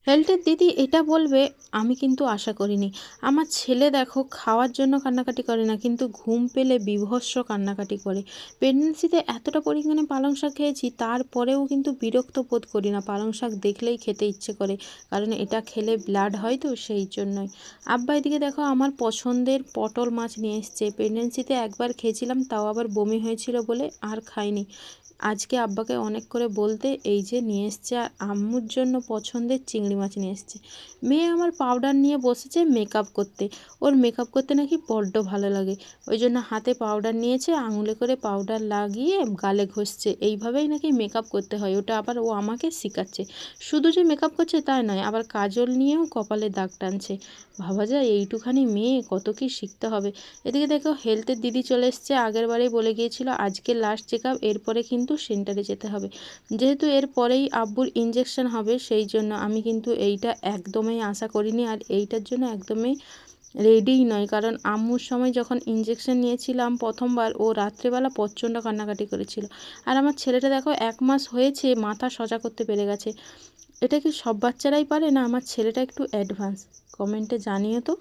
হেল্থের দিদি এটা বলবে আমি কিন্তু আশা করিনি। আমার ছেলে দেখো খাওয়ার জন্য কান্নাকাটি করে না, কিন্তু ঘুম পেলে বীভৎস কান্নাকাটি করে। প্রেগনেন্সিতে এতটা পরিমাণে পালং শাক খেয়েছি, তারপরেও কিন্তু বিরক্ত বোধ করি না। পালং শাক দেখলেই খেতে ইচ্ছে করে, কারণ এটা খেলে ব্লাড হয় তো সেই জন্যই। আব্বা এদিকে দেখো আমার পছন্দের পটল মাছ নিয়ে এসছে। প্রেগনেন্সিতে একবার খেয়েছিলাম, তাও আবার বমি হয়েছিল বলে আর খাইনি। আজকে আব্বাকে অনেক করে বলতে এই যে নিয়ে এসছে, আর আম্মুর জন্য পছন্দের চিংড়ি মাছ নিয়ে এসছে। মেয়ে আমার পাউডার নিয়ে বসেছে মেকআপ করতে। ওর মেকআপ করতে নাকি বড্ড ভালো লাগে, ওই জন্য হাতে পাউডার নিয়েছে, আঙুলে করে পাউডার লাগিয়ে গালে ঘষছে। এইভাবেই নাকি মেকআপ করতে হয়, ওটা আবার ও আমাকে শেখাচ্ছে। শুধু যে মেকআপ করছে তাই নয়, আবার কাজল নিয়েও কপালে দাগ টানছে। ভাবা যায় এইটুখানি মেয়ে কত কি শিখতে হবে। এদিকে দেখো হেলথের দিদি চলে এসছে। আগের বারেই বলে গিয়েছিল আজকে লাস্ট চেক আপ, এরপরে কিন্তু সেন্টারে যেতে হবে। যেহেতু এর পরেই আব্বুর ইঞ্জেকশন হবে, সেই জন্য আমি কিন্তু এইটা একদমই আশা করিনি, আর এইটার জন্য একদমই রেডিই নয়। কারণ আম্মুর সময় যখন ইঞ্জেকশন নিয়েছিলাম প্রথমবার, ও রাত্রেবেলা প্রচণ্ড কান্নাকাটি করেছিল। আর আমার ছেলেটা দেখো 1 মাস হয়েছে মাথা সোজা করতে পেরে গেছে। এটা কি সব বাচ্চারাই পারে, না আমার ছেলেটা একটু অ্যাডভান্স? কমেন্টে জানিও তো।